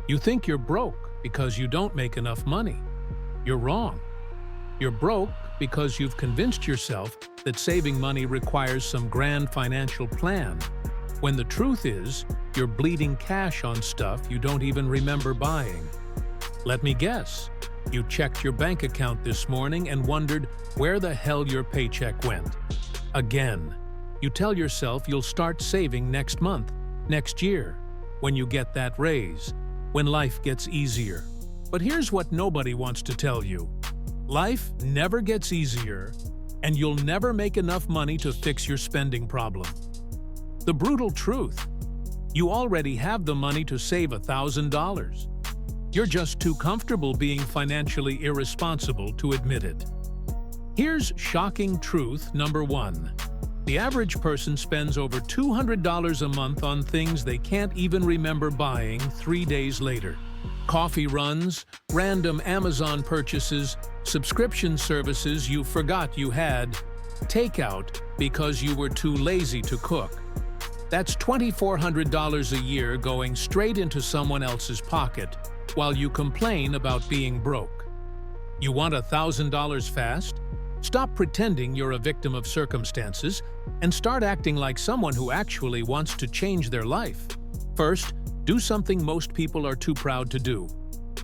You think you're broke because you don't make enough money. You're wrong. You're broke because you've convinced yourself that saving money requires some grand financial plan, when the truth is, you're bleeding cash on stuff you don't even remember buying. Let me guess. You checked your bank account this morning and wondered where the hell your paycheck went. Again, you tell yourself you'll start saving next month, next year, when you get that raise, when life gets easier. But here's what nobody wants to tell you. Life never gets easier, and you'll never make enough money to fix your spending problem. The brutal truth: you already have the money to save $1,000. You're just too comfortable being financially irresponsible to admit it. Here's shocking truth number 1. The average person spends over $200 a month on things they can't even remember buying 3 days later. Coffee runs, random Amazon purchases, subscription services you forgot you had, takeout because you were too lazy to cook. That's $2,400 a year going straight into someone else's pocket, while you complain about being broke. You want $1,000 fast? Stop pretending you're a victim of circumstances and start acting like someone who actually wants to change their life. First, do something most people are too proud to do.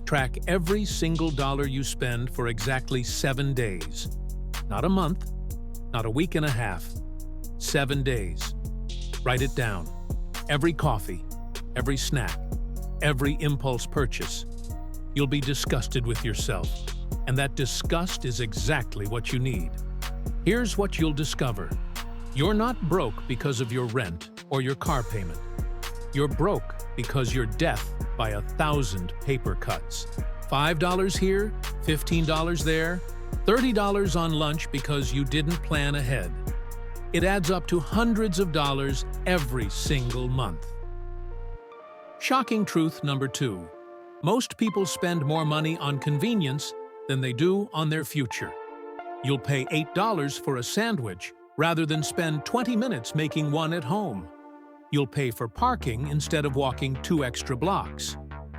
Track every single dollar you spend for exactly 7 days. Not a month, not a week and a half. 7 days. Write it down. Every coffee, every snack, every impulse purchase. You'll be disgusted with yourself, and that disgust is exactly what you need. Here's what you'll discover. You're not broke because of your rent or your car payment. You're broke because you're deaf by 1,000 paper cuts. $5 here, $15 there, $30 on lunch because you didn't plan ahead. It adds up to hundreds of dollars every single month. Shocking truth number 2. Most people spend more money on convenience than they do on their future. You'll pay $8 for a sandwich rather than spend 20 minutes making one at home. You'll pay for parking instead of walking 2 extra blocks.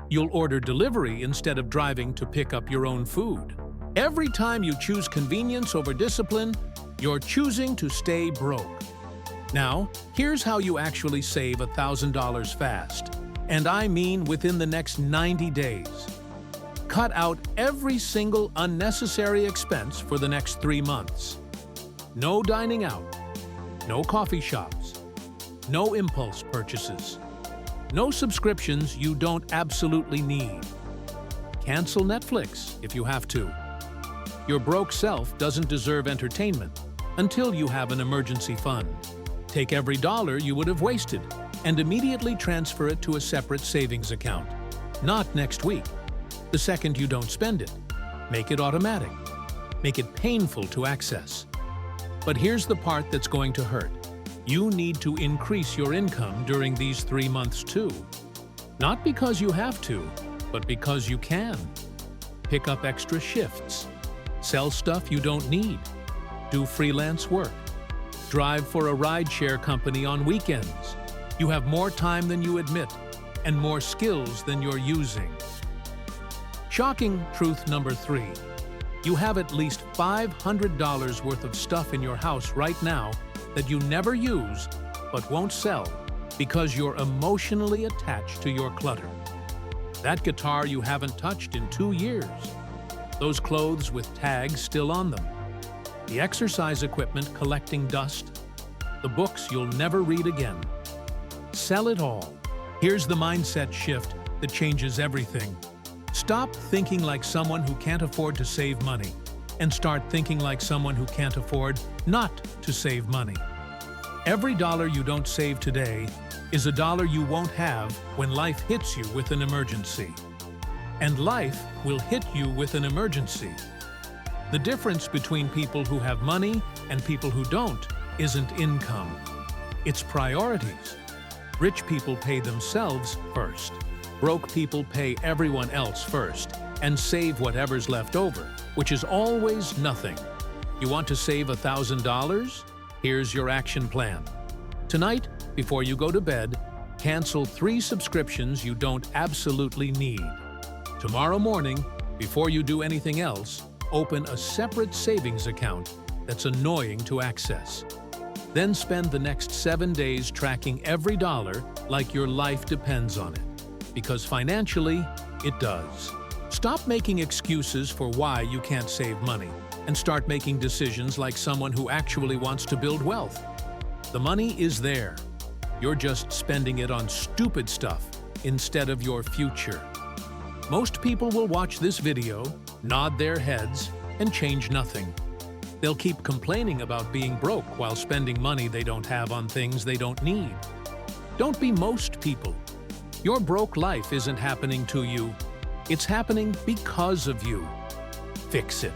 You'll order delivery instead of driving to pick up your own food. Every time you choose convenience over discipline, you're choosing to stay broke. Now, here's how you actually save $1,000 fast. And I mean within the next 90 days. Cut out every single unnecessary expense for the next 3 months. No dining out, no coffee shops, no impulse purchases, no subscriptions you don't absolutely need. Cancel Netflix if you have to. Your broke self doesn't deserve entertainment until you have an emergency fund. Take every dollar you would have wasted and immediately transfer it to a separate savings account. Not next week. The second you don't spend it. Make it automatic. Make it painful to access. But here's the part that's going to hurt. You need to increase your income during these 3 months too. Not because you have to, but because you can. Pick up extra shifts. Sell stuff you don't need. Do freelance work. Drive for a rideshare company on weekends. You have more time than you admit, and more skills than you're using. Shocking truth number 3. You have at least $500 worth of stuff in your house right now that you never use but won't sell because you're emotionally attached to your clutter. That guitar you haven't touched in 2 years. Those clothes with tags still on them. The exercise equipment collecting dust. The books you'll never read again. Sell it all. Here's the mindset shift that changes everything. Stop thinking like someone who can't afford to save money and start thinking like someone who can't afford not to save money. Every dollar you don't save today is a dollar you won't have when life hits you with an emergency. And life will hit you with an emergency. The difference between people who have money and people who don't isn't income. It's priorities. Rich people pay themselves first. Broke people pay everyone else first and save whatever's left over, which is always nothing. You want to save $1,000? Here's your action plan. Tonight, before you go to bed, cancel 3 subscriptions you don't absolutely need. Tomorrow morning, before you do anything else, open a separate savings account that's annoying to access. Then spend the next 7 days tracking every dollar like your life depends on it. Because financially, it does. Stop making excuses for why you can't save money and start making decisions like someone who actually wants to build wealth. The money is there. You're just spending it on stupid stuff instead of your future. Most people will watch this video, nod their heads, and change nothing. They'll keep complaining about being broke while spending money they don't have on things they don't need. Don't be most people. Your broke life isn't happening to you. It's happening because of you. Fix it.